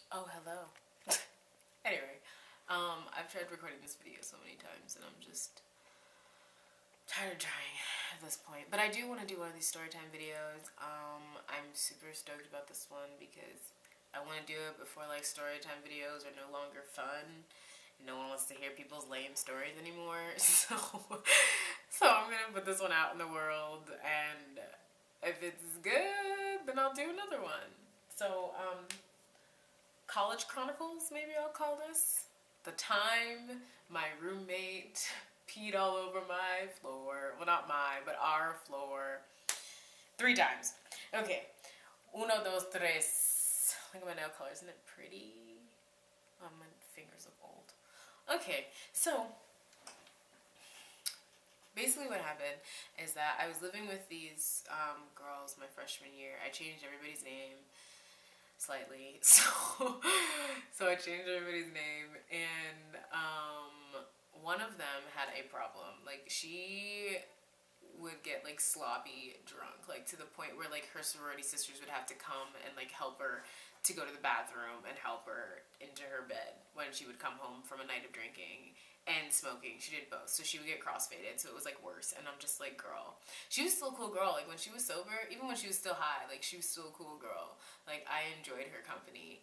Oh, hello. Anyway, I've tried recording this video so many times and I'm just tired of trying at this point. But I do want to do one of these storytime videos. I'm super stoked about this one because I want to do it before like storytime videos are no longer fun. No one wants to hear people's lame stories anymore. So I'm gonna put this one out in the world, and if it's good, then I'll do another one. So, College Chronicles, maybe I'll call this. The time my roommate peed all over my floor. Well, not my, but our floor. 3 times. Okay. Uno, dos, tres. Look at my nail color. Isn't it pretty? Oh, my fingers look old. Okay, so basically what happened is that I was living with these girls my freshman year. I changed everybody's name slightly, so I changed everybody's name, and one of them had a problem. Like, she would get like sloppy drunk, like to the point where like her sorority sisters would have to come and like help her to go to the bathroom and help her into her bed when she would come home from a night of drinking and smoking. She did both, so she would get crossfaded, so it was like worse. And I'm just like, girl, she was still a cool girl. Like when she was sober, even when she was still high, like she was still a cool girl. Like I enjoyed her company.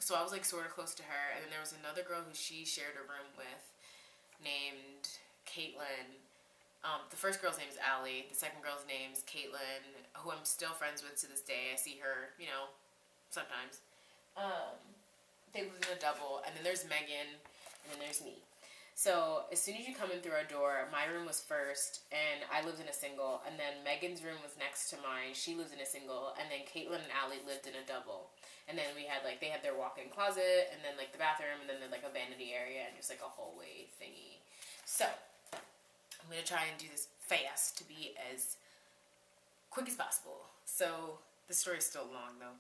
So I was like sort of close to her. And then there was another girl who she shared a room with named Caitlin. The first girl's name is Allie. The second girl's name is Caitlin, who I'm still friends with to this day. I see her, sometimes. They live in a double, and then there's Megan, and then there's me. So as soon as you come in through our door, my room was first, and I lived in a single, and then Megan's room was next to mine. She lives in a single, and then Caitlin and Allie lived in a double. And then we had, like, they had their walk-in closet, and then, like, the bathroom, and then, like, a vanity area, and just, like, a hallway thingy. So I'm going to try and do this fast to be as quick as possible. So the story's still long, though.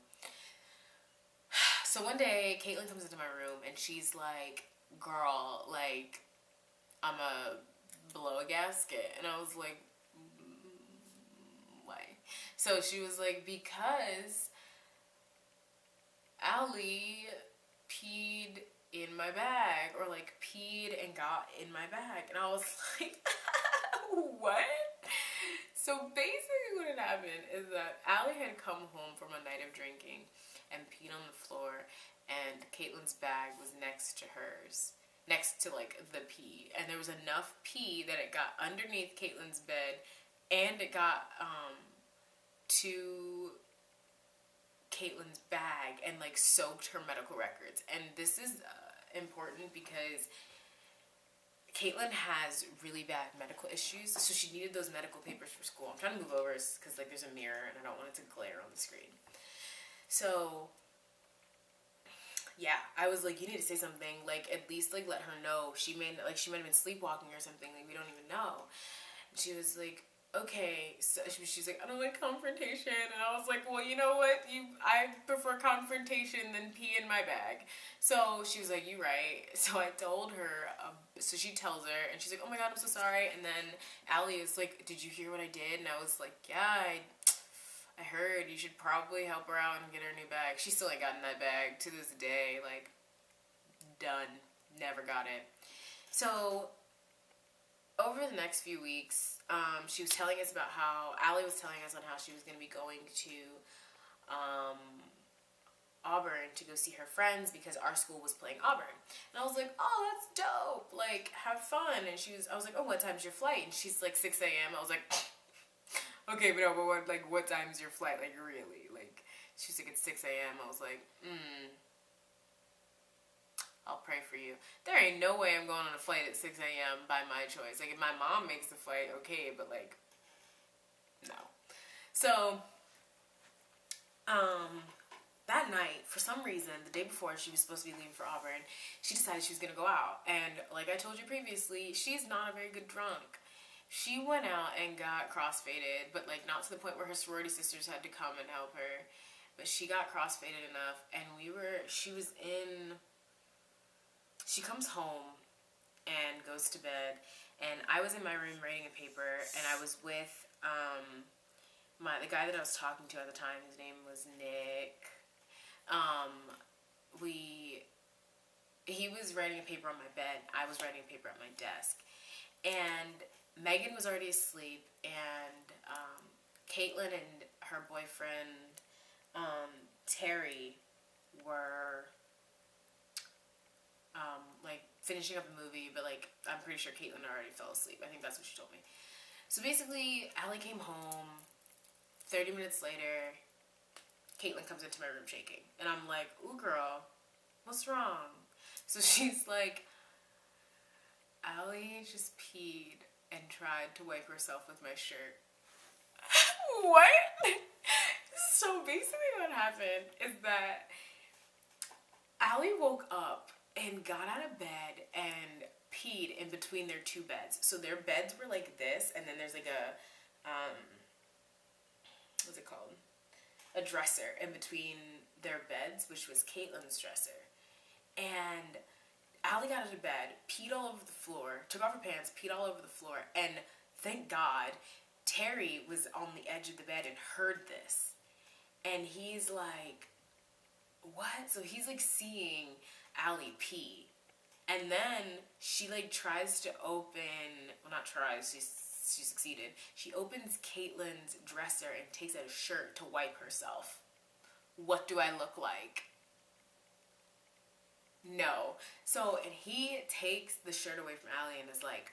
So one day, Caitlin comes into my room, and she's like, girl, like, I'm a blow a gasket. And I was like, why? So she was like, because Allie peed in my bag, or like peed and got in my bag. And I was like, what? So basically what had happened is that Allie had come home from a night of drinking and peed on the floor, and Caitlin's bag was next to hers, next to like the pee, and there was enough pee that it got underneath Caitlin's bed, and it got to Caitlin's bag and like soaked her medical records. And this is important because Caitlin has really bad medical issues, so she needed those medical papers for school. I'm trying to move over because like there's a mirror and I don't want it to glare on the screen. So yeah, I was like, you need to say something, like at least like let her know. She might have been sleepwalking or something, like we don't even know. And she was like, okay. So she's like, I don't like confrontation. And I was like, well, you know what, I prefer confrontation than pee in my bag. So she was like, you right. So I told her, so she tells her, and she's like, oh my god, I'm so sorry. And then Allie is like, did you hear what I did? And I was like, yeah, I heard. You should probably help her out and get her a new bag. She still ain't gotten that bag to this day. Like, done. Never got it. So over the next few weeks, she was telling us about how Allie was telling us on how she was going to be going to Auburn to go see her friends because our school was playing Auburn. And I was like, oh, that's dope. Like, have fun. And I was like, oh, what time's your flight? And she's like, 6 a.m. I was like, okay, but no, but what time's your flight? Like, really? Like, she's like, it's 6 a.m. I was like, I'll pray for you. There ain't no way I'm going on a flight at 6 a.m. by my choice. Like, if my mom makes the flight, okay, but, like, no. So, that night, for some reason, the day before she was supposed to be leaving for Auburn, she decided she was going to go out. And, like I told you previously, she's not a very good drunk. She went out and got crossfaded, but, like, not to the point where her sorority sisters had to come and help her. But she got crossfaded enough, and she comes home and goes to bed, and I was in my room writing a paper, and I was with the guy that I was talking to at the time. His name was Nick. was writing a paper on my bed. I was writing a paper at my desk. And Megan was already asleep, and Caitlin and her boyfriend, Terry, were like finishing up a movie, but like I'm pretty sure Caitlin already fell asleep. I think that's what she told me. So basically, Allie came home. 30 minutes later, Caitlin comes into my room shaking, and I'm like, "Ooh, girl, what's wrong?" So she's like, "Allie just peed and tried to wipe herself with my shirt." What? So basically, what happened is that Allie woke up and got out of bed and peed in between their two beds. So their beds were like this, and then there's like a, what's it called? A dresser in between their beds, which was Caitlin's dresser. And Allie got out of bed, peed all over the floor, took off her pants, peed all over the floor, and thank God, Terry was on the edge of the bed and heard this. And he's like, what? So he's like seeing Allie pee. And then she like tries to open, well not tries, she succeeded. She opens Caitlin's dresser and takes out a shirt to wipe herself. What do I look like? No. So, and he takes the shirt away from Allie and is like,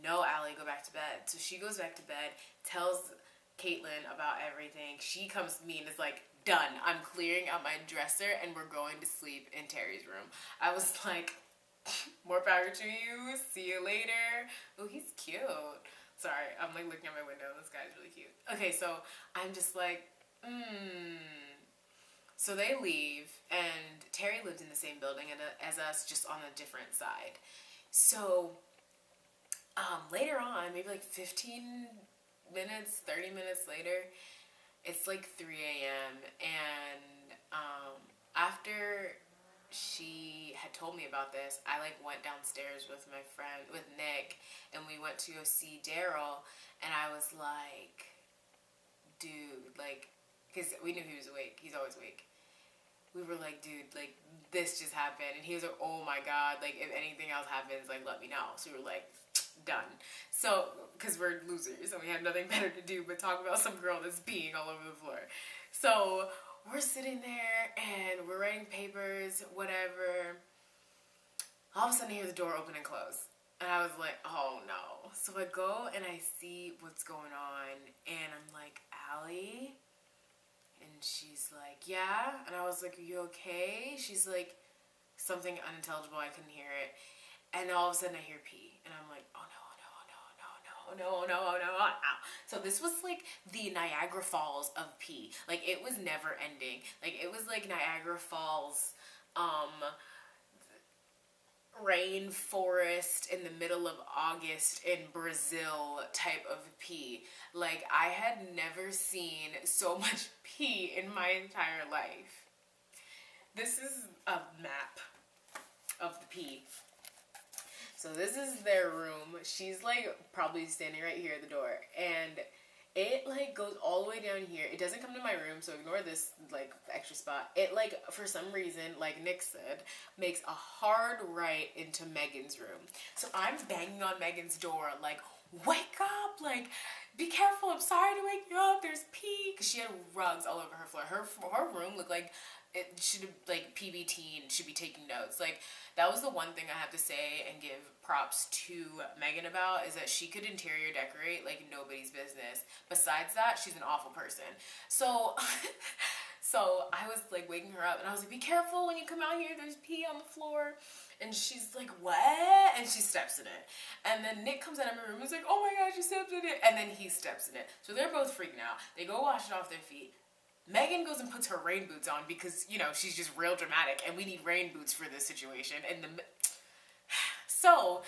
no, Allie, go back to bed. So she goes back to bed, tells Caitlin about everything. She comes to me and is like, done. I'm clearing out my dresser and we're going to sleep in Terry's room. I was like, more power to you. See you later. Oh, he's cute. Sorry, I'm like looking at my window. This guy's really cute. Okay, so I'm just like, So they leave, and Terry lived in the same building as us, just on a different side. So later on, maybe like 15 minutes, 30 minutes later, it's like 3 a.m. And after she had told me about this, I like went downstairs with my friend, with Nick, and we went to go see Daryl, and I was like, dude, like, because we knew he was awake. He's always awake. We were like, dude, like, this just happened. And he was like, oh my God, like, if anything else happens, like, let me know. So we were like, done. So, because we're losers and we had nothing better to do but talk about some girl that's peeing all over the floor. So we're sitting there and we're writing papers, whatever. All of a sudden I hear the door open and close. And I was like, oh no. So I go and I see what's going on, and I'm like, Allie? And she's like, yeah. And I was like, are you okay? She's like, something unintelligible, I couldn't hear it. And all of a sudden I hear pee. And I'm like, oh no. So this was like the Niagara Falls of pee. Like, it was never ending. Like, it was like Niagara Falls, rainforest in the middle of August in Brazil type of pee. Like, I had never seen so much pee in my entire life. This is a map of the pee. So this is their room. She's like probably standing right here at the door, and it like goes all the way down here. It doesn't come to my room, so ignore this like extra spot. It like, for some reason, like Nick said, makes a hard right into Megan's room. So I'm banging on Megan's door like, wake up, like, be careful, I'm sorry to wake you up, there's pee. Because she had rugs all over her floor. Her room looked like it should have, like, PBT and should be taking notes. Like, that was the one thing I have to say and give props to Megan about, is that she could interior decorate like nobody's business. Besides that, she's an awful person. So, so I was like waking her up, and I was like, be careful when you come out here, there's pee on the floor. And she's like, what? And she steps in it. And then Nick comes out of my room and he's like, oh my God, you stepped in it. And then he steps in it. So they're both freaking out. They go wash it off their feet. Megan goes and puts her rain boots on because, you know, she's just real dramatic, and we need rain boots for this situation. And so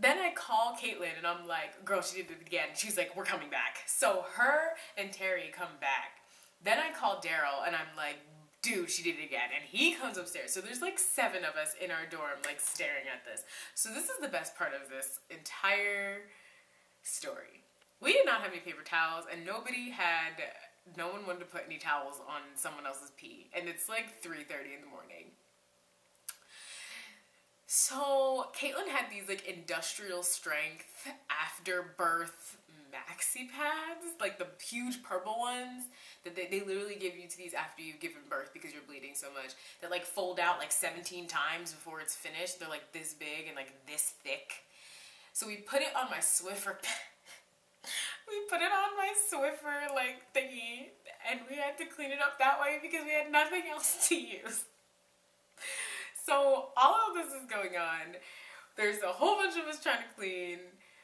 then I call Caitlin and I'm like, girl, she did it again. She's like, we're coming back. So her and Terry come back. Then I call Daryl and I'm like, dude, she did it again. And he comes upstairs. So there's like 7 of us in our dorm, like staring at this. So this is the best part of this entire story. We did not have any paper towels, and no one wanted to put any towels on someone else's pee. And it's like 3:30 in the morning. So Caitlin had these like industrial strength after birth maxi pads, like the huge purple ones that they literally give you to these after you've given birth because you're bleeding so much, that like fold out like 17 times before it's finished. They're like this big and like this thick. So we put it on my Swiffer we put it on my Swiffer like thingy, and we had to clean it up that way because we had nothing else to use. So all of this is going on. There's a whole bunch of us trying to clean.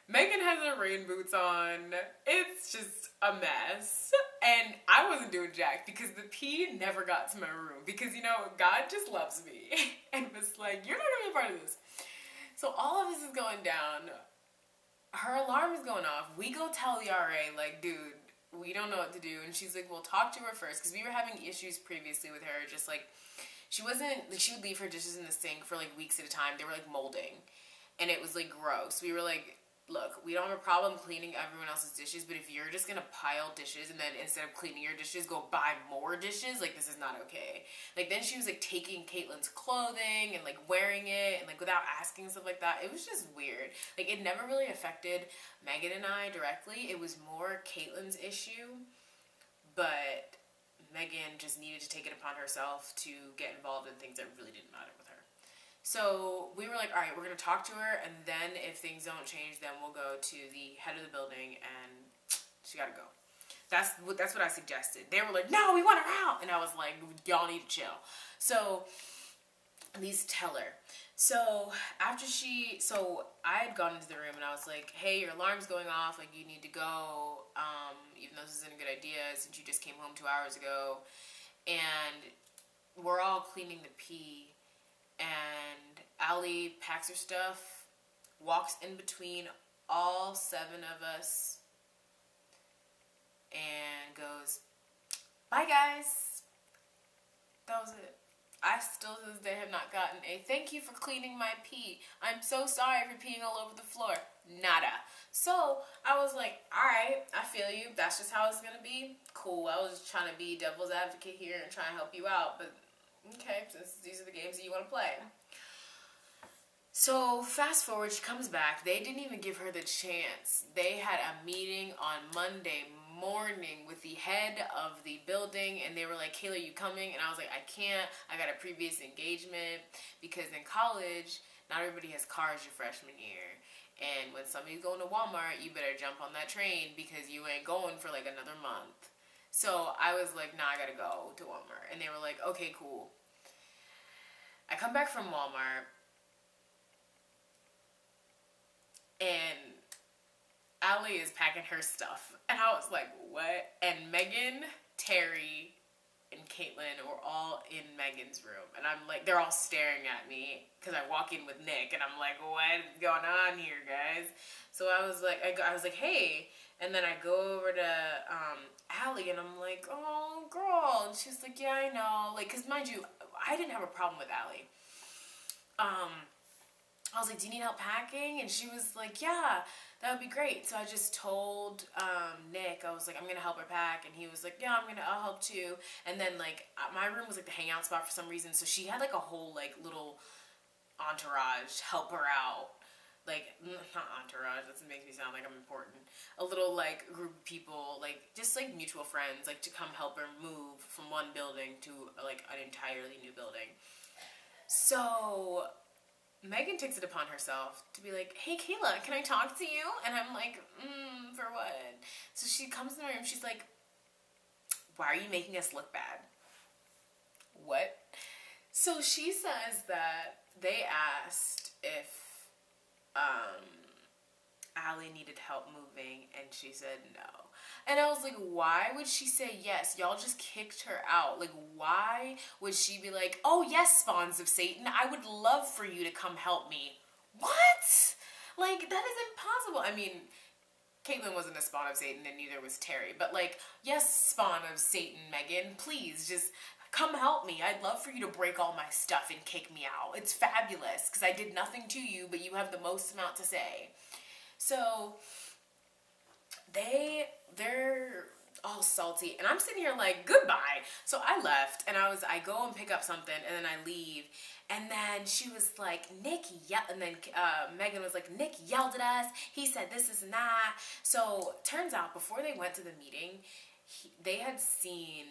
Megan has her rain boots on. It's just a mess. And I wasn't doing jack because the pee never got to my room. Because, you know, God just loves me. And was like, you're not going to be a part of this. So all of this is going down. Her alarm is going off. We go tell the RA, like, dude, we don't know what to do. And she's like, well, talk to her first. Because we were having issues previously with her. Just like, she wasn't, like, she would leave her dishes in the sink for like weeks at a time. They were like molding. And it was like gross. We were like, look, we don't have a problem cleaning everyone else's dishes, but if you're just gonna pile dishes and then instead of cleaning your dishes, go buy more dishes, like, this is not okay. Like, then she was like taking Caitlin's clothing and like wearing it and like without asking, stuff like that. It was just weird. Like, it never really affected Megan and I directly. It was more Caitlin's issue, but Megan just needed to take it upon herself to get involved in things that really didn't matter with her. So we were like, all right, we're going to talk to her, and then if things don't change, then we'll go to the head of the building, and she got to go. That's what I suggested. They were like, no, we want her out. And I was like, y'all need to chill. So at least tell her. So after I had gone into the room, and I was like, hey, your alarm's going off. Like, you need to go, even though this isn't a good idea since you just came home 2 hours ago. And we're all cleaning the pee. And Allie packs her stuff, walks in between all 7 of us, and goes, bye guys. That was it. I still to this day have not gotten a thank you for cleaning my pee. I'm so sorry for peeing all over the floor. Nada. So I was like, alright, I feel you. That's just how it's gonna be. Cool. I was just trying to be devil's advocate here and trying to help you out, but okay, since these are the games that you want to play. So fast forward, she comes back. They didn't even give her the chance. They had a meeting on Monday morning with the head of the building, and they were like, Kayla, you coming? And I was like, I can't. I got a previous engagement, because in college, not everybody has cars your freshman year. And when somebody's going to Walmart, you better jump on that train because you ain't going for like another month. So I was like, nah, I gotta go to Walmart. And they were like, okay, cool. I come back from Walmart, and Allie is packing her stuff. And I was like, what? And Megan, Terry, and Caitlin were all in Megan's room. And I'm like, they're all staring at me because I walk in with Nick. And I'm like, what is going on here, guys? So I was like, hey. And then I go over to Allie, and I'm like, oh, girl. And she's like, yeah, I know. Like, because mind you, I didn't have a problem with Allie. I was like, do you need help packing? And she was like, yeah, that would be great. So I just told Nick, I was like, I'm going to help her pack. And he was like, yeah, I'll help too. And then, like, my room was like the hangout spot for some reason. So she had like a whole like little entourage help her out. Like, not entourage, that makes me sound like I'm important. A little, like, group of people, like, just, like, mutual friends, like, to come help her move from one building to, like, an entirely new building. So Megan takes it upon herself to be like, hey, Kayla, can I talk to you? And I'm like, for what? So she comes in my room, she's like, why are you making us look bad? What? So she says that they asked if Allie needed help moving, and she said no. And I was like, why would she say yes? Y'all just kicked her out. Like, why would she be like, oh yes, spawns of Satan, I would love for you to come help me? What? Like, that is impossible. I mean, Caitlin wasn't a spawn of Satan, and neither was Terry, but like, yes, spawn of Satan, Megan, please just come help me. I'd love for you to break all my stuff and kick me out. It's fabulous because I did nothing to you, but you have the most amount to say. So they're all salty, and I'm sitting here like, goodbye. So I left, and I go and pick up something, and then I leave, and then she was like, Nick yelled, and then Megan was like, Nick yelled at us. He said this and that. So turns out before they went to the meeting, they had seen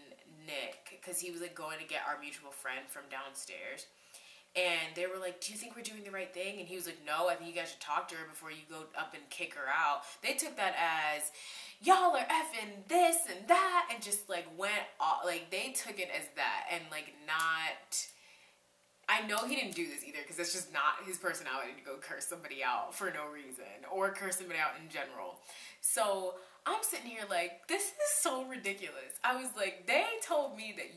Nick, because he was like going to get our mutual friend from downstairs. And they were like, do you think we're doing the right thing? And he was like, no, I think you guys should talk to her before you go up and kick her out. They took that as, y'all are effing this and that, and just like went off. Like, they took it as that, and like not, I know he didn't do this either, because that's just not his personality to go curse somebody out for no reason, or curse somebody out in general. So I'm sitting here like, this is so ridiculous. I was like, they told me that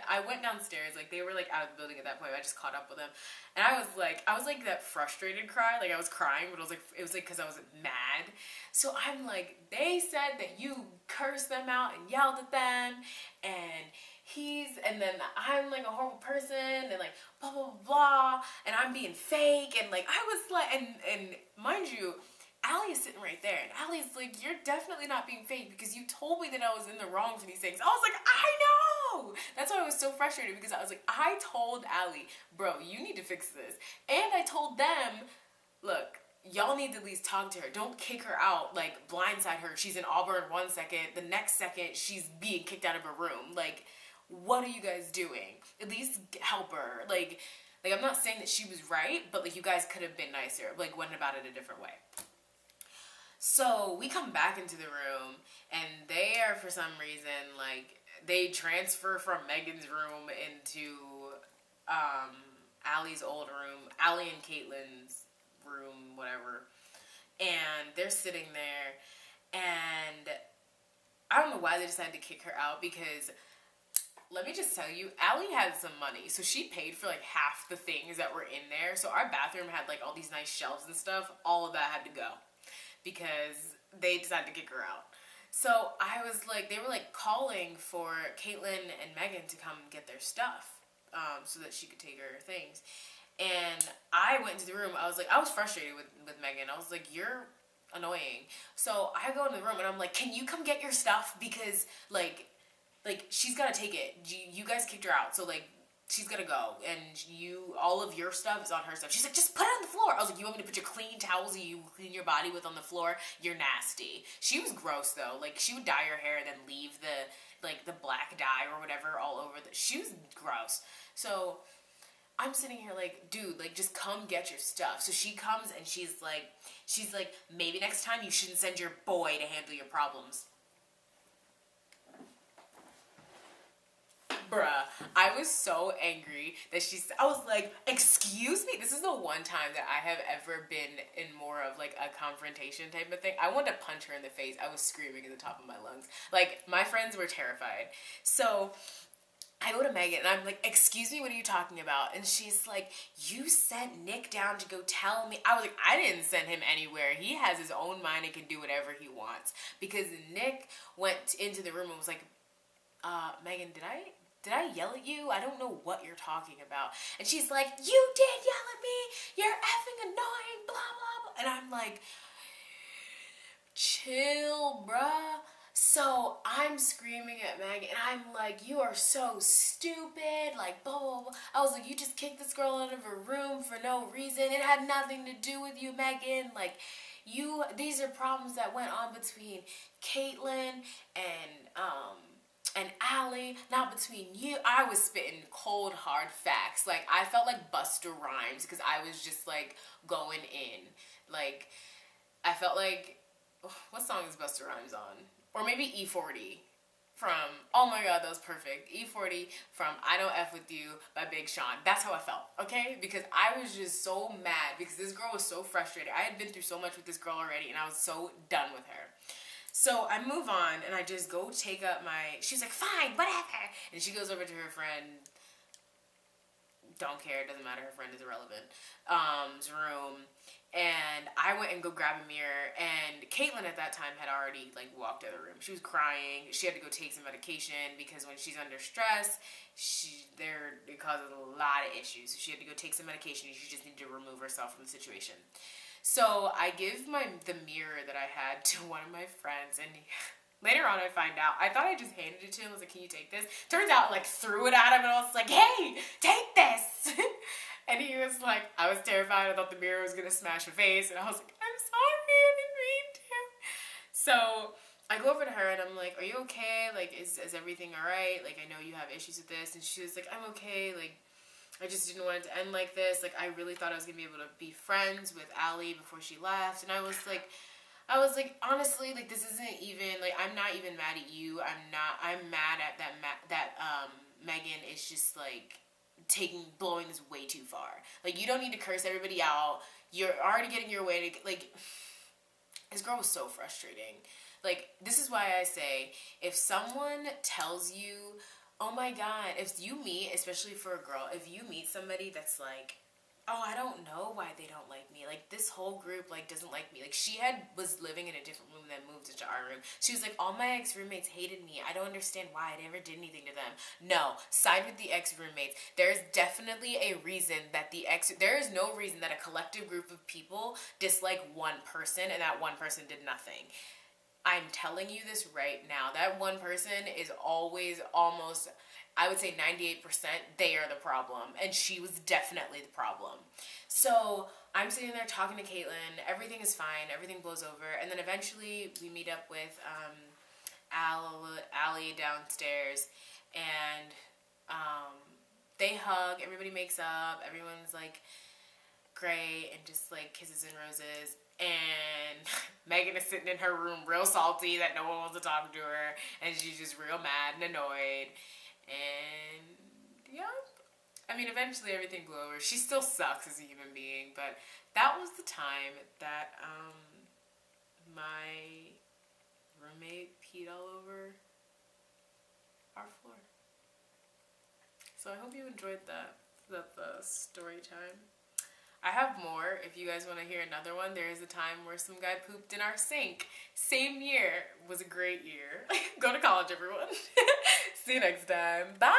I went downstairs, like they were like out of the building at that point. I just caught up with them, and I was like that frustrated cry, like I was crying, but it was like because I was mad. So I'm like, they said that you cursed them out and yelled at them, and then I'm like a horrible person, and like blah blah blah, and I'm being fake, and like I was like, and mind you, Allie is sitting right there, and Allie's like, you're definitely not being fake, because you told me that I was in the wrong for these things. I was like, I know! That's why I was so frustrated, because I was like, I told Allie, bro, you need to fix this. And I told them, look, y'all need to at least talk to her. Don't kick her out, like blindside her. She's in Auburn 1 second, the next second she's being kicked out of her room. Like, what are you guys doing? At least help her. Like I'm not saying that she was right, but like you guys could have been nicer, like went about it a different way. So we come back into the room, and they are, for some reason, like, they transfer from Megan's room into Allie's old room, Allie and Caitlin's room, whatever. And they're sitting there, and I don't know why they decided to kick her out, because let me just tell you, Allie had some money, so she paid for like half the things that were in there. So our bathroom had like all these nice shelves and stuff. All of that had to go, because they decided to kick her out. So I was like, they were like calling for Caitlin and Megan to come get their stuff, so that she could take her things. And I went into the room. I was like, I was frustrated with Megan. I was like, you're annoying. So I go into the room, and I'm like, can you come get your stuff? Because like she's gotta take it. You guys kicked her out, so like she's gotta go, and all of your stuff is on her stuff. She's like, just put it on the floor. I was like, you want me to put your clean towels that you clean your body with on the floor? You're nasty. She was gross though. Like, she would dye her hair and then leave the black dye or whatever all over she was gross. So I'm sitting here like, dude, like, just come get your stuff. So she comes, and she's like, maybe next time you shouldn't send your boy to handle your problems. Bruh, I was so angry that I was like, excuse me? This is the one time that I have ever been in more of like a confrontation type of thing. I wanted to punch her in the face. I was screaming at the top of my lungs. Like, my friends were terrified. So I go to Megan, and I'm like, excuse me, what are you talking about? And she's like, you sent Nick down to go tell me. I was like, I didn't send him anywhere. He has his own mind and can do whatever he wants. Because Nick went into the room and was like, Megan, did I yell at you? I don't know what you're talking about. And she's like, you did yell at me. You're effing annoying, blah, blah, blah. And I'm like, chill, bruh. So I'm screaming at Megan, and I'm like, you are so stupid, like, blah, blah, blah. I was like, you just kicked this girl out of her room for no reason. It had nothing to do with you, Megan. Like, these are problems that went on between Caitlin and Allie, not between you. I was spitting cold, hard facts. Like, I felt like Busta Rhymes, because I was just, like, going in. Like, I felt like, what song is Busta Rhymes on? Or maybe E40 from, oh my god, that was perfect. E40 from I Don't F With You by Big Sean. That's how I felt, okay? Because I was just so mad, because this girl was so frustrated. I had been through so much with this girl already, and I was so done with her. So I move on, and I just go take up she's like, fine, whatever. And she goes over to her friend, don't care, doesn't matter, her friend is irrelevant, room. And I went and go grab a mirror, and Caitlin at that time had already, like, walked out of the room. She was crying. She had to go take some medication, because when she's under stress, it causes a lot of issues. So she had to go take some medication, and she just needed to remove herself from the situation. So I give the mirror that I had to one of my friends, and Later on, I find out. I thought I just handed it to him. I was like, can you take this? Turns out, like, threw it at him, and I was like, hey, take this. And he was like, I was terrified. I thought the mirror was going to smash my face. And I was like, I'm sorry, I didn't mean to. So I go over to her, and I'm like, are you okay? Like, is everything all right? Like, I know you have issues with this. And she was like, I'm okay. Like, I just didn't want it to end like this. Like, I really thought I was going to be able to be friends with Allie before she left. And I was like, honestly, like, this isn't even, like, I'm not even mad at you. I'm mad at that Megan is just, like, blowing this way too far. Like, you don't need to curse everybody out. You're already getting your way to, like, this girl was so frustrating. Like, this is why I say, if someone tells you, oh my God, if you meet, especially for a girl, if you meet somebody that's like, oh, I don't know why they don't like me. Like, this whole group, like, doesn't like me. Like, she was living in a different room than moved into our room. She was like, all my ex-roommates hated me. I don't understand why. I never did anything to them. No, side with the ex-roommates. There's definitely a reason that there is no reason that a collective group of people dislike one person and that one person did nothing. I'm telling you this right now. That one person is always almost, I would say 98%, they are the problem. And she was definitely the problem. So I'm sitting there talking to Caitlin. Everything is fine. Everything blows over. And then eventually we meet up with Allie downstairs. And they hug. Everybody makes up. Everyone's like great and just like kisses and roses. And Megan is sitting in her room real salty that no one wants to talk to her. And she's just real mad and annoyed. And, yeah. I mean, eventually everything blew over. She still sucks as a human being. But that was the time that my roommate peed all over our floor. So I hope you enjoyed that. That's the story time. I have more. If you guys want to hear another one, there is a time where some guy pooped in our sink. Same year. Was a great year. Go to college, everyone. See you next time. Bye.